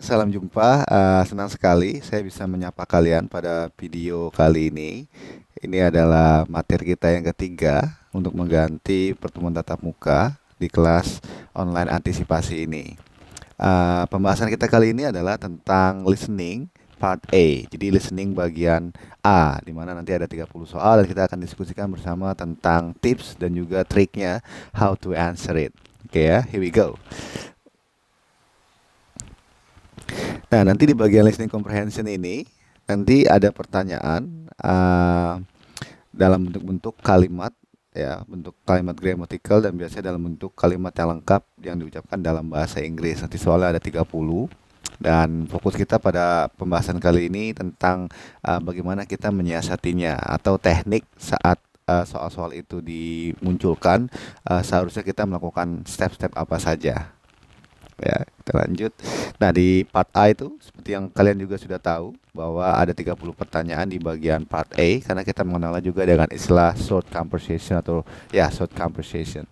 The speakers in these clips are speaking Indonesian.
Salam jumpa, senang sekali saya bisa menyapa kalian pada video kali ini. Ini adalah materi kita yang ketiga untuk mengganti pertemuan tatap muka di kelas online antisipasi ini. Pembahasan kita kali ini adalah tentang listening part A. Jadi listening bagian A, di mana nanti ada 30 soal dan kita akan diskusikan bersama tentang tips dan juga triknya how to answer it. Oke ya, here we go. Nah, nanti di bagian listening comprehension ini nanti ada pertanyaan dalam bentuk-bentuk kalimat ya, bentuk kalimat grammatical dan biasanya dalam bentuk kalimat yang lengkap yang diucapkan dalam bahasa Inggris. Nanti soalnya ada 30 dan fokus kita pada pembahasan kali ini tentang bagaimana kita menyiasatinya atau teknik saat soal-soal itu dimunculkan, seharusnya kita melakukan step-step apa saja. Ya, kita lanjut. Nah, di part A itu seperti yang kalian juga sudah tahu bahwa ada 30 pertanyaan di bagian part A karena kita mengenalnya juga dengan istilah short conversation atau ya short conversation.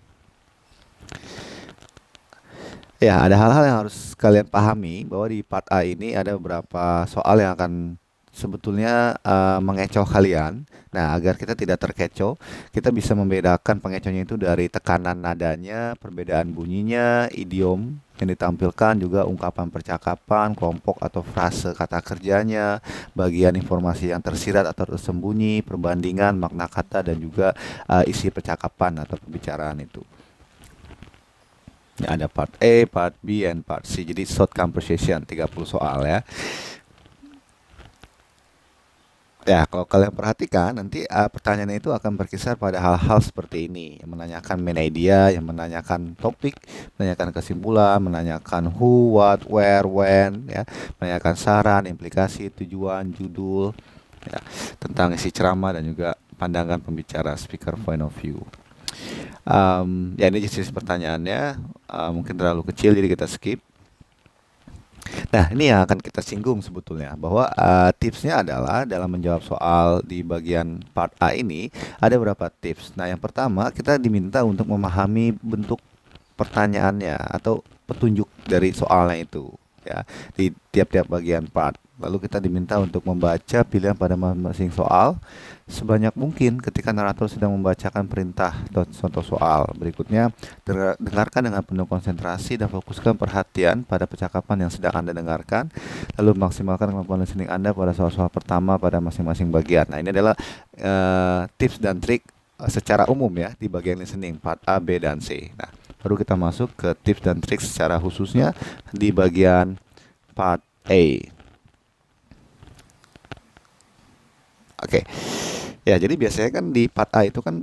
Ya, ada hal-hal yang harus kalian pahami bahwa di part A ini ada beberapa soal yang akan sebetulnya mengecoh kalian. Nah, agar kita tidak terkecoh, kita bisa membedakan pengecohnya itu dari tekanan nadanya, perbedaan bunyinya, idiom yang ditampilkan, juga ungkapan percakapan, kelompok atau frase kata kerjanya, bagian informasi yang tersirat atau tersembunyi, perbandingan makna kata dan juga isi percakapan atau pembicaraan itu. Ya, ada part A, part B, and part C. Jadi short conversation 30 soal ya. Ya, kalau kalian perhatikan nanti pertanyaannya itu akan berkisar pada hal-hal seperti ini, yang menanyakan main idea, yang menanyakan topik, menanyakan kesimpulan, menanyakan who, what, where, when, ya, menanyakan saran, implikasi, tujuan, judul, ya, tentang isi ceramah dan juga pandangan pembicara, speaker point of view. Ya ini jenis pertanyaannya mungkin terlalu kecil jadi kita skip. Nah, ini yang akan kita singgung sebetulnya bahwa tipsnya adalah dalam menjawab soal di bagian part A ini ada beberapa tips. Nah, yang pertama kita diminta untuk memahami bentuk pertanyaannya atau petunjuk dari soalnya itu ya di tiap-tiap bagian part. Lalu kita diminta untuk membaca pilihan pada masing-masing soal sebanyak mungkin ketika narator sedang membacakan perintah atau contoh soal. Berikutnya, dengarkan dengan penuh konsentrasi dan fokuskan perhatian pada percakapan yang sedang Anda dengarkan. Lalu maksimalkan kemampuan listening Anda pada soal-soal pertama pada masing-masing bagian. Nah, ini adalah tips dan trik secara umum ya di bagian listening part A, B, dan C. Nah, baru kita masuk ke tips dan trik secara khususnya di bagian part A. Oke. Ya, jadi biasanya kan di part A itu kan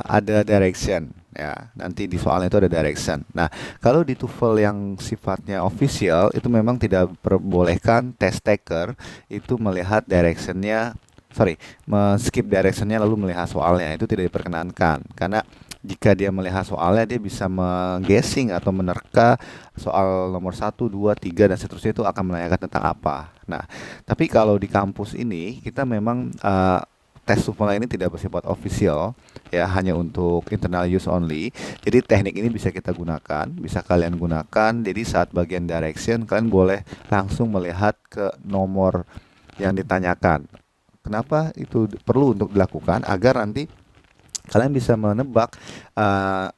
ada direction ya. Nanti di soalnya itu ada direction. Nah, kalau di TOEFL yang sifatnya official itu memang tidak diperbolehkan test taker itu melihat directionnya, sorry, skip directionnya lalu melihat soalnya itu tidak diperkenankan karena jika dia melihat soalnya dia bisa mengguessing atau menerka soal nomor 1, 2, 3 dan seterusnya itu akan menanyakan tentang apa. Nah, tapi kalau di kampus ini kita memang tes TOEFL ini tidak bersifat official ya, hanya untuk internal use only. Jadi teknik ini bisa kita gunakan, bisa kalian gunakan. Jadi saat bagian direction kalian boleh langsung melihat ke nomor yang ditanyakan. Kenapa itu perlu untuk dilakukan? Agar nanti kalian bisa menebak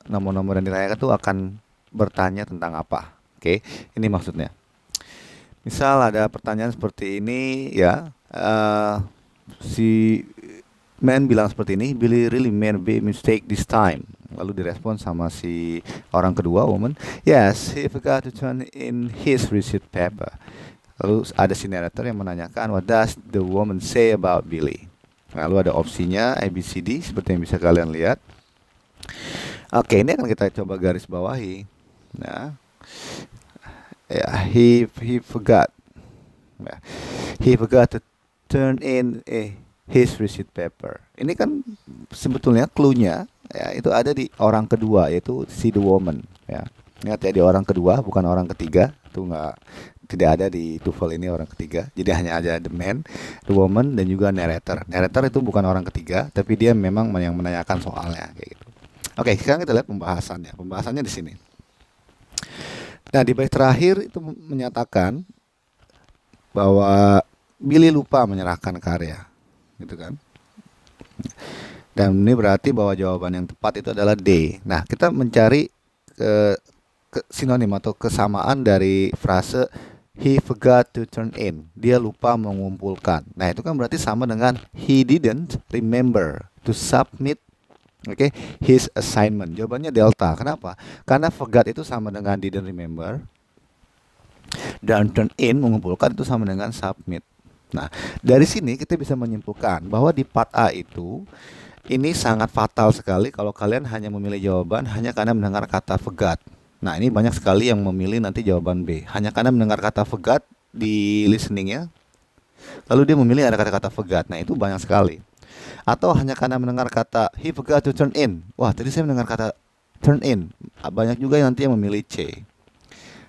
nomor-nomor yang ditanyakan itu akan bertanya tentang apa. Oke, ini maksudnya. Misal ada pertanyaan seperti ini ya, si man bilang seperti ini, Billy really made a big mistake this time. Lalu direspon sama si orang kedua, woman, yes, he forgot to turn in his receipt paper. Lalu ada si narrator yang menanyakan, what does the woman say about Billy? Lalu ada opsinya A, B, C, D seperti yang bisa kalian lihat. Oke, ini akan kita coba garis bawahi. Nah, ya, he forgot. Ya, he forgot to turn in his receipt paper. Ini kan sebetulnya clue-nya ya itu ada di orang kedua yaitu si the woman ya. Ingat ya, di orang kedua bukan orang ketiga. Itu nggak, tidak ada di TOEFL ini orang ketiga. Jadi hanya ada the man, the woman dan juga narrator. Narrator itu bukan orang ketiga, tapi dia memang yang menanyakan soalnya kayak gitu. Oke, sekarang kita lihat pembahasannya. Pembahasannya di sini. Nah, di bait terakhir itu menyatakan bahwa Billy lupa menyerahkan karya, gitu kan? Dan ini berarti bahwa jawaban yang tepat itu adalah D. Nah, kita mencari ke, sinonim atau kesamaan dari frase he forgot to turn in. Dia lupa mengumpulkan. Nah, itu kan berarti sama dengan he didn't remember to submit, his assignment. Jawabannya delta. Kenapa? Karena forgot itu sama dengan didn't remember, dan turn in mengumpulkan itu sama dengan submit. Nah, dari sini kita bisa menyimpulkan bahwa di part A itu ini sangat fatal sekali kalau kalian hanya memilih jawaban hanya karena mendengar kata forgot. Nah, ini banyak sekali yang memilih nanti jawaban B hanya karena mendengar kata forgot di listeningnya, lalu dia memilih ada kata-kata forgot. Nah, itu banyak sekali. Atau hanya karena mendengar kata he forgot to turn in. Wah, tadi saya mendengar kata turn in. Banyak juga nanti yang memilih C.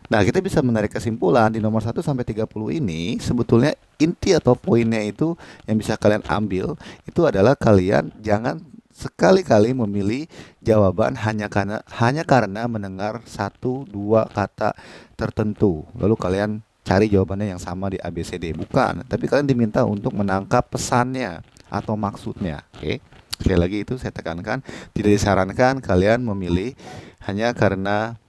Nah, kita bisa menarik kesimpulan di nomor 1 sampai 30 ini sebetulnya inti atau poinnya itu yang bisa kalian ambil itu adalah kalian jangan sekali-kali memilih jawaban hanya karena mendengar 1-2 kata tertentu. Lalu kalian cari jawabannya yang sama di ABCD. Bukan, tapi kalian diminta untuk menangkap pesannya atau maksudnya. Oke. Sekali lagi itu saya tekankan, tidak disarankan kalian memilih hanya karena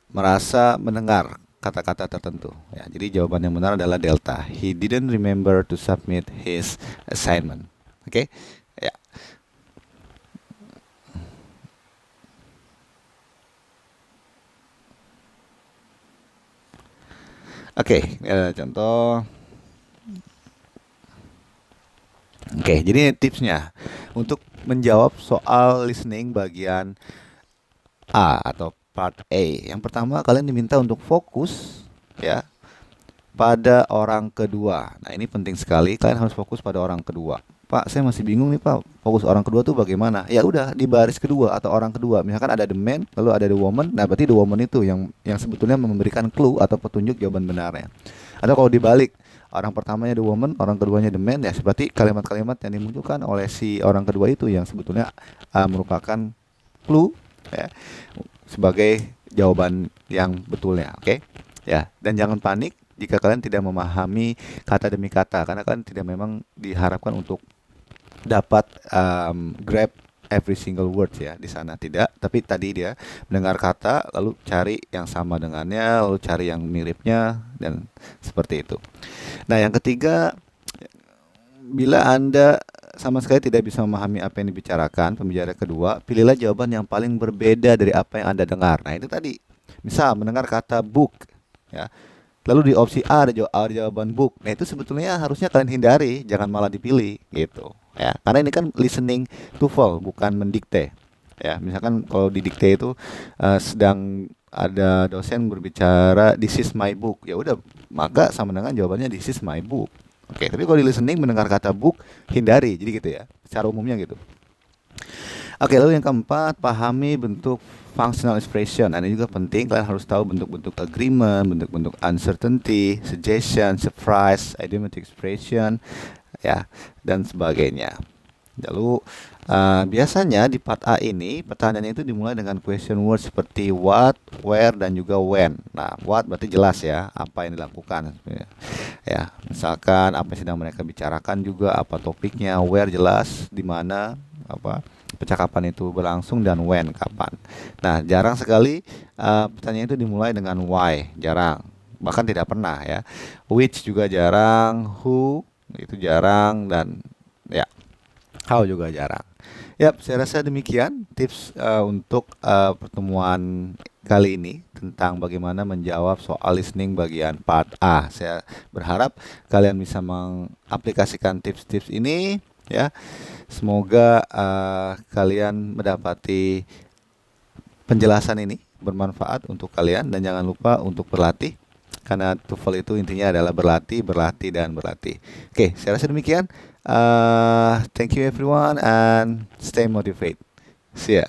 merasa mendengar kata-kata tertentu ya. Jadi jawaban yang benar adalah delta. He didn't remember to submit his assignment. Oke. Ya. Oke, ini ada contoh. Oke, jadi tipsnya untuk menjawab soal listening bagian A atau part A. Yang pertama, kalian diminta untuk fokus ya pada orang kedua. Nah, ini penting sekali, kalian harus fokus pada orang kedua. Pak, saya masih bingung nih, Pak. Fokus orang kedua tuh bagaimana? Ya udah, di baris kedua atau orang kedua. Misalkan ada the man, lalu ada the woman. Nah, berarti the woman itu yang sebetulnya memberikan clue atau petunjuk jawaban benarnya. Atau kalau dibalik, orang pertamanya the woman, orang keduanya the man, ya seperti kalimat-kalimat yang dimunculkan oleh si orang kedua itu yang sebetulnya merupakan clue ya, sebagai jawaban yang betulnya. Oke. Ya, dan jangan panik jika kalian tidak memahami kata demi kata, karena kalian tidak memang diharapkan untuk dapat grab every single word ya di sana, tidak. Tapi tadi dia mendengar kata lalu cari yang sama dengannya, lalu cari yang miripnya, dan seperti itu. Nah, yang ketiga, bila Anda sama sekali tidak bisa memahami apa yang dibicarakan pembicara kedua, pilihlah jawaban yang paling berbeda dari apa yang Anda dengar. Nah, itu tadi. Misal mendengar kata book ya. Lalu di opsi A ada jawaban book. Nah, itu sebetulnya harusnya kalian hindari, jangan malah dipilih gitu ya. Karena ini kan listening TOEFL, bukan mendikte. Ya, misalkan kalau didikte itu sedang ada dosen berbicara this is my book. Ya udah, maka sama dengan jawabannya this is my book. Oke, tapi kalau di listening mendengar kata book, hindari. Jadi gitu ya, secara umumnya gitu. Oke, lalu yang keempat, pahami bentuk functional expression. Nah, ini juga penting, kalian harus tahu bentuk-bentuk agreement, bentuk-bentuk uncertainty, suggestion, surprise, idiomatic expression, ya, dan sebagainya. Lalu biasanya di part A ini pertanyaannya itu dimulai dengan question word seperti what, where, dan juga when. Nah, what berarti jelas ya apa yang dilakukan. Ya, misalkan apa yang sedang mereka bicarakan juga, apa topiknya, where jelas di mana apa percakapan itu berlangsung, dan when kapan. Nah, jarang sekali pertanyaan itu dimulai dengan why, jarang. Bahkan tidak pernah ya. Which juga jarang, who itu jarang, dan ya how juga jarang. Yap, saya rasa demikian tips untuk pertemuan kali ini tentang bagaimana menjawab soal listening bagian part A. Saya berharap kalian bisa mengaplikasikan tips-tips ini ya. Semoga kalian mendapati penjelasan ini bermanfaat untuk kalian, dan jangan lupa untuk berlatih. Karena TOEFL itu intinya adalah berlatih, berlatih, dan berlatih. Oke, saya rasa demikian. Thank you everyone and stay motivated. See ya.